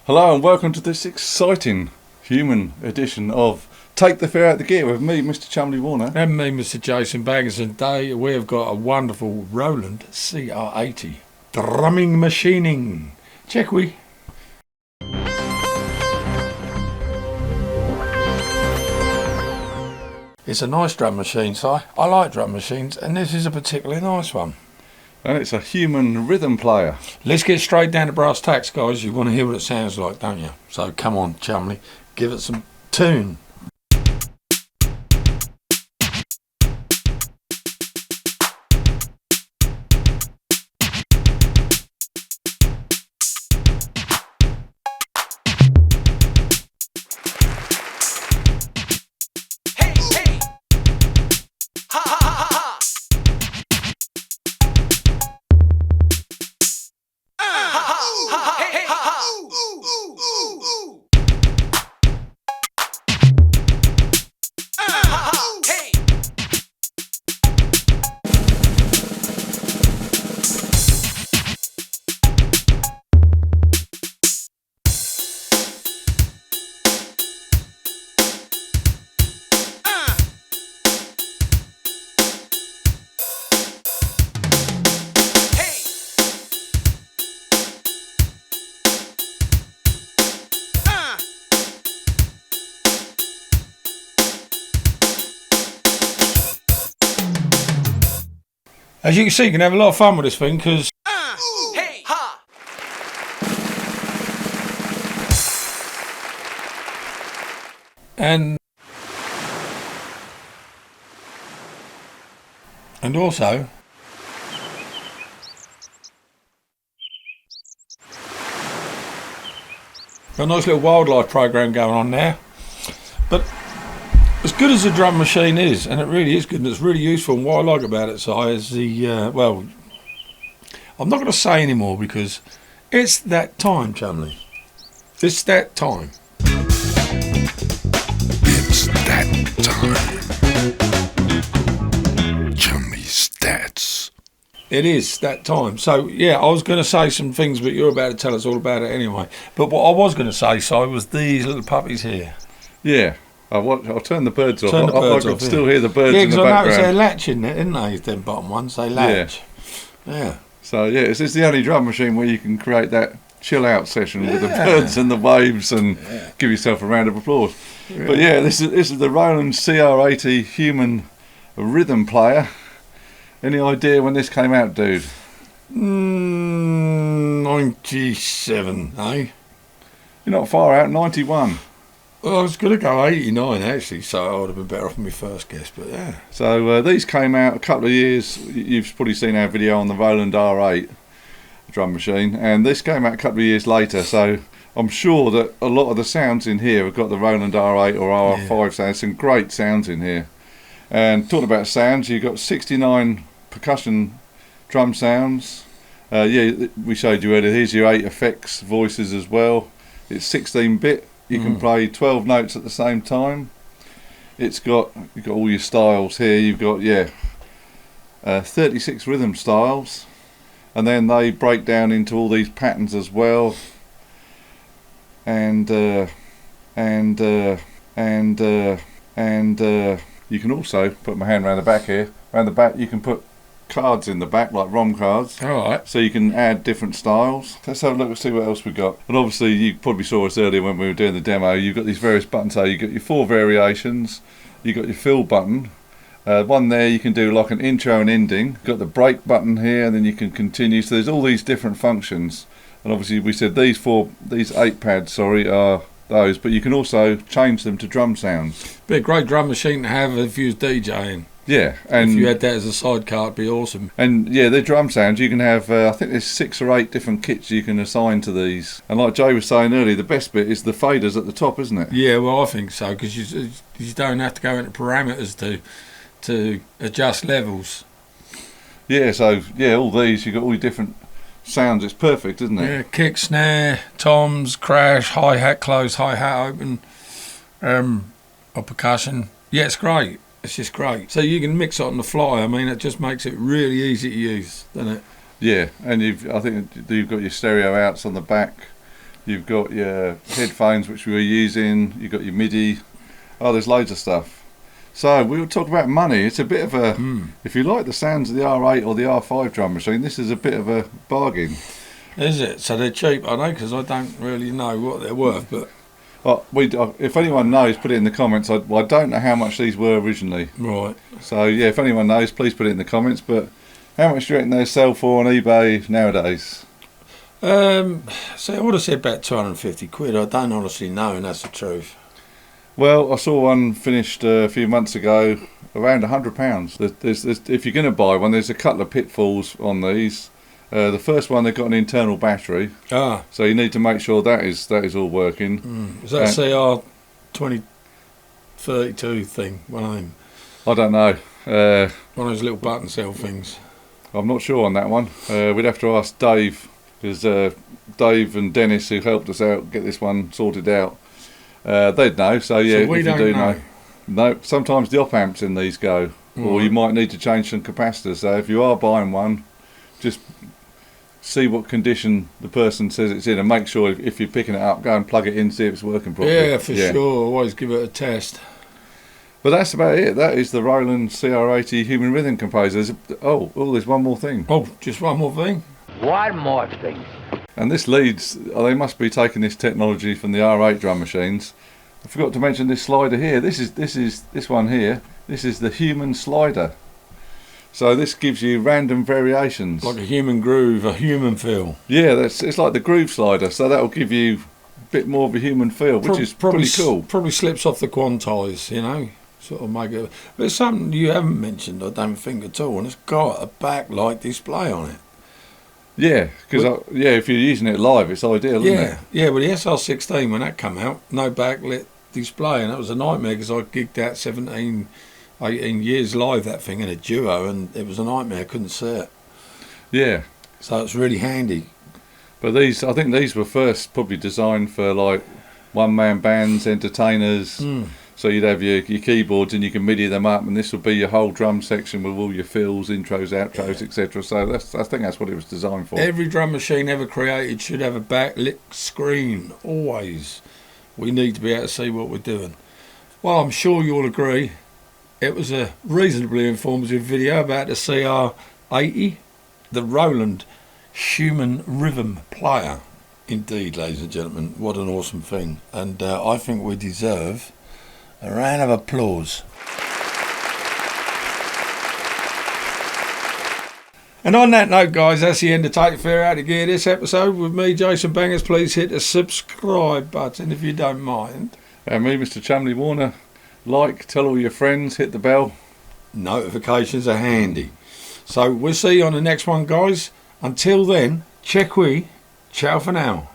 Hello and welcome to this exciting human edition of Take the Fear Out the Gear with me, Mr. Chumley Warner. And me, Mr. Jason Baggins, and today we have got a wonderful Roland CR80 drumming machining. Check we. It's a nice drum machine, Si. I like drum machines, and this is a particularly nice one. And it's a human rhythm player. Let's get straight down to brass tacks, guys. You want to hear what it sounds like, don't you? So come on, Chumley, give it some tune. As you can see, you can have a lot of fun with this thing because and also got a nice little wildlife program going on there. But as good as the drum machine is, and it really is good and it's really useful, and what I like about it, Si, is the, well, I'm not going to say anymore because it's that time, Chumley. It's that time. It's that time. Chumleys Stats. It is that time. So, yeah, I was going to say some things, but you're about to tell us all about it anyway. But what I was going to say, Si, was these little puppies here. Yeah. I'll turn the birds off. Turn the birds I off, can still hear the birds in the background. Yeah, because I noticed they're latching there, isn't they? Them bottom ones, they latch. Yeah. So, yeah, it's the only drum machine where you can create that chill-out session with the birds and the waves and give yourself a round of applause. Yeah. But, yeah, this is the Roland CR80 human rhythm player. Any idea when this came out, dude? 97, eh? You're not far out, 91. Well, I was going to go 89 actually, so I would have been better off than my first guess, but yeah. So these came out a couple of years. You've probably seen our video on the Roland R8 drum machine, and this came out a couple of years later. So I'm sure that a lot of the sounds in here have got the Roland R8 or R5 sounds. Some great sounds in here. And talking about sounds, you've got 69 percussion drum sounds. Yeah, we showed you earlier. Here's your 8 effects voices as well. It's 16-bit. You can play 12 notes at the same time. You've got all your styles here. You've got 36 rhythm styles, and then they break down into all these patterns as well. And you can also put my hand around the back here. Around the back, you can put cards in the back, like ROM cards. Alright. So you can add different styles. Let's have a look and see what else we've got. And obviously you probably saw us earlier when we were doing the demo. You've got these various buttons. So you've got your 4 variations. You've got your fill button. One there you can do like an intro and ending. You've got the break button here, and then you can continue. So there's all these different functions. And obviously we said these 8 pads, are those. But you can also change them to drum sounds. Be a great drum machine to have if you was DJing. Yeah, and if you had that as a sidecar, it'd be awesome. And yeah, the drum sounds you can have. I think there's 6 or 8 different kits you can assign to these. And like Jay was saying earlier, the best bit is the faders at the top, isn't it? Yeah, well, I think so, because you don't have to go into parameters to adjust levels. Yeah, so yeah, all these, you've got all your different sounds. It's perfect, isn't it? Yeah, kick, snare, toms, crash, hi-hat close, hi-hat open, or percussion. Yeah, it's great. It's just great. So you can mix it on the fly. I mean, it just makes it really easy to use, doesn't it? Yeah, and I think you've got your stereo outs on the back. You've got your headphones, which we were using. You've got your MIDI. Oh, there's loads of stuff. So we will talk about money. It's a bit of a, if you like the sounds of the R8 or the R5 drum machine, this is a bit of a bargain. Is it? So they're cheap, I know, because I don't really know what they're worth. But if anyone knows, put it in the comments. I don't know how much these were originally. Right. So yeah, if anyone knows, please put it in the comments. But how much do you reckon they sell for on eBay nowadays? So I would have said about 250 quid. I don't honestly know, and that's the truth. Well, I saw one finished a few months ago, around £100. There's, if you're going to buy one, there's a couple of pitfalls on these. The first one, they've got an internal battery, so you need to make sure that is all working. Is that a CR2032 thing? One of them? I don't know. One of those little button cell things. I'm not sure on that one. We'd have to ask Dave, because Dave and Dennis, who helped us out get this one sorted out, they'd know. So yeah, so we if you don't do know. No, sometimes the op amps in these go, or you might need to change some capacitors. So if you are buying one, just see what condition the person says it's in, and make sure if you're picking it up, go and plug it in, see if it's working properly. Yeah, for sure. Always give it a test. But that's about it. That is the Roland CR80 Human Rhythm Composer. There's one more thing. Oh, just one more thing. One more thing. And this leads, they must be taking this technology from the R8 drum machines. I forgot to mention this slider here. This one here. This is the human slider. So this gives you random variations. Like a human groove, a human feel. Yeah, it's like the groove slider. So that'll give you a bit more of a human feel, which is pretty cool. Probably slips off the quantize, you know, sort of make it. But it's something you haven't mentioned, I don't think at all, and it's got a backlight display on it. Yeah, because if you're using it live, it's ideal, isn't it? Yeah, well, the SR16, when that came out, no backlit display, and that was a nightmare because I gigged out 18 years live, that thing, in a duo, and it was a nightmare. I couldn't see it. Yeah. So it's really handy. But I think these were first probably designed for like one-man bands, entertainers. So you'd have your keyboards and you can MIDI them up, and this would be your whole drum section with all your fills, intros, outros, etc. So I think that's what it was designed for. Every drum machine ever created should have a backlit screen, always. We need to be able to see what we're doing. Well, I'm sure you'll agree. It was a reasonably informative video about the CR80, the Roland Human Rhythm Player. Indeed, ladies and gentlemen, what an awesome thing. And I think we deserve a round of applause. And on that note, guys, that's the end of Take Fair Out of Gear this episode with me, Jason Bangers. Please hit the subscribe button if you don't mind. And me, Mr. Chumley Warner. Tell all your friends, hit the bell. Notifications are handy. So we'll see you on the next one, guys. Until then, ciao for now.